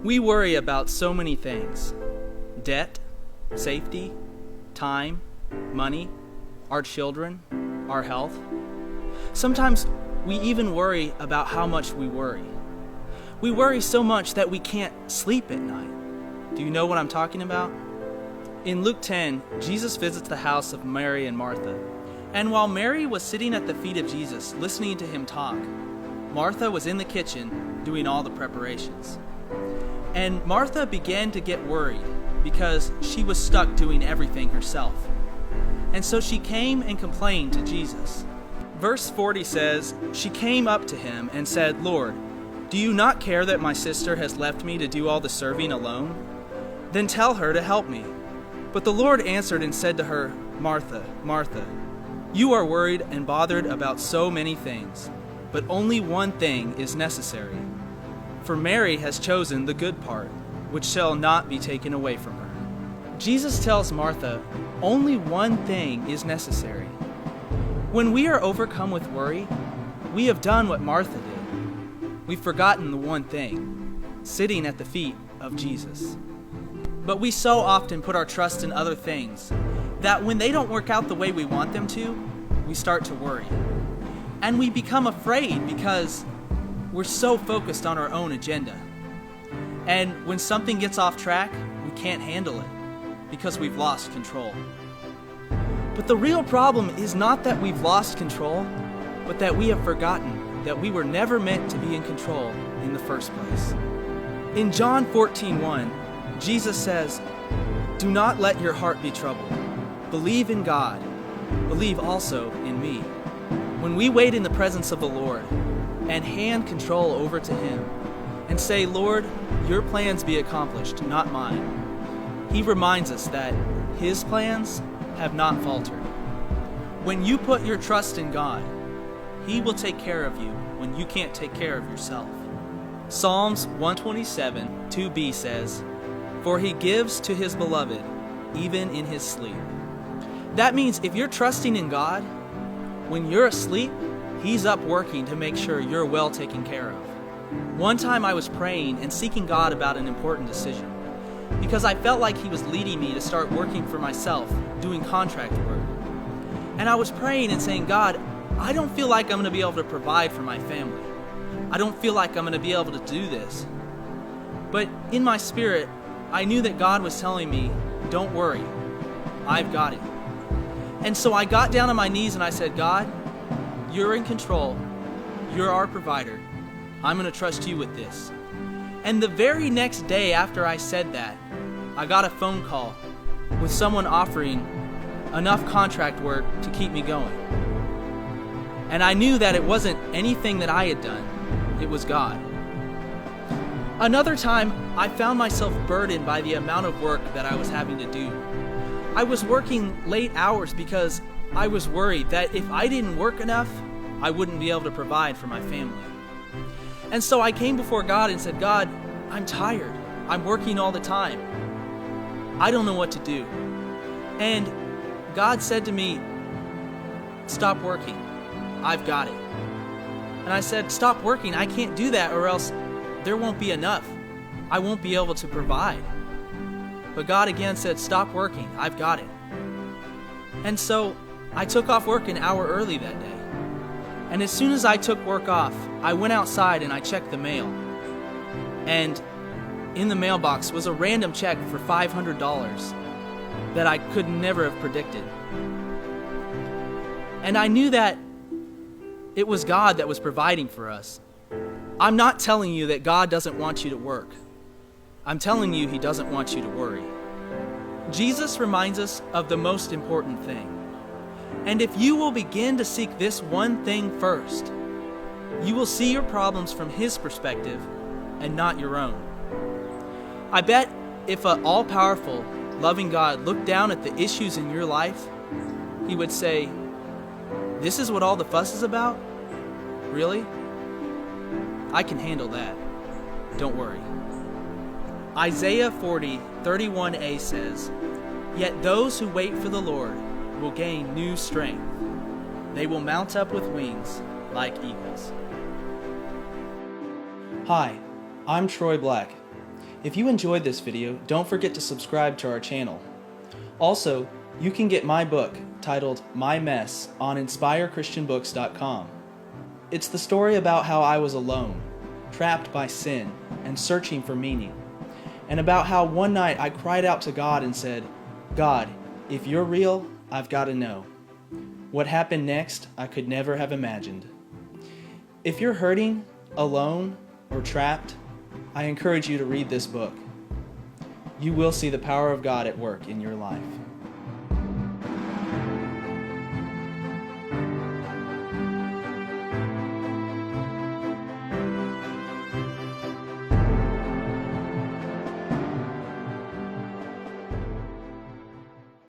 We worry about so many things: debt, safety, time, money, our children, our health. Sometimes we even worry about how much we worry. We worry so much that we can't sleep at night. Do you know what I'm talking about? In Luke 10, Jesus visits the house of Mary and Martha. And while Mary was sitting at the feet of Jesus, listening to him talk, Martha was in the kitchen doing all the preparations. And Martha began to get worried because she was stuck doing everything herself. And so she came and complained to Jesus. Verse 40 says, "She came up to him and said, 'Lord, do you not care that my sister has left me to do all the serving alone? Then tell her to help me.' But the Lord answered and said to her, 'Martha, Martha, you are worried and bothered about so many things, but only one thing is necessary. For Mary has chosen the good part, which shall not be taken away from her.'" Jesus tells Martha, only one thing is necessary. When we are overcome with worry, we have done what Martha did. We've forgotten the one thing, sitting at the feet of Jesus. But we so often put our trust in other things that when they don't work out the way we want them to, we start to worry. And we become afraid because we're so focused on our own agenda. And when something gets off track, we can't handle it because we've lost control. But the real problem is not that we've lost control, but that we have forgotten that we were never meant to be in control in the first place. In John 14:1, Jesus says, "Do not let your heart be troubled. Believe in God. Believe also in me." When we wait in the presence of the Lord and hand control over to Him and say, "Lord, your plans be accomplished, not mine," He reminds us that His plans have not faltered. When you put your trust in God, He will take care of you when you can't take care of yourself. Psalms 127, 2b says, "For He gives to His beloved, even in his sleep." That means if you're trusting in God, when you're asleep, He's up working to make sure you're well taken care of. One time I was praying and seeking God about an important decision because I felt like He was leading me to start working for myself, doing contract work. And I was praying and saying, "God, I don't feel like I'm going to be able to provide for my family. I don't feel like I'm going to be able to do this." But in my spirit, I knew that God was telling me, "Don't worry, I've got it." And so I got down on my knees and I said, "God, you're in control. You're our provider. I'm going to trust you with this." And the very next day after I said that, I got a phone call with someone offering enough contract work to keep me going. And I knew that it wasn't anything that I had done. It was God. Another time, I found myself burdened by the amount of work that I was having to do. I was working late hours because I was worried that if I didn't work enough, I wouldn't be able to provide for my family. And so I came before God and said, "God, I'm tired. I'm working all the time. I don't know what to do." And God said to me, "Stop working. I've got it." And I said, "Stop working. I can't do that or else there won't be enough. I won't be able to provide." But God again said, "Stop working. I've got it." And so I took off work an hour early that day. And as soon as I took work off, I went outside and I checked the mail. And in the mailbox was a random check for $500 that I could never have predicted. And I knew that it was God that was providing for us. I'm not telling you that God doesn't want you to work. I'm telling you He doesn't want you to worry. Jesus reminds us of the most important thing. And if you will begin to seek this one thing first, you will see your problems from His perspective and not your own. I bet if an all-powerful, loving God looked down at the issues in your life, He would say, "This is what all the fuss is about? Really? I can handle that. Don't worry." Isaiah 40:31a says, "Yet those who wait for the Lord will gain new strength. They will mount up with wings like eagles." Hi, I'm Troy Black. If you enjoyed this video, don't forget to subscribe to our channel. Also, you can get my book titled My Mess on InspireChristianBooks.com. It's the story about how I was alone, trapped by sin, and searching for meaning, and about how one night I cried out to God and said, "God, if you're real, I've got to know." What happened next, I could never have imagined. If you're hurting, alone, or trapped, I encourage you to read this book. You will see the power of God at work in your life.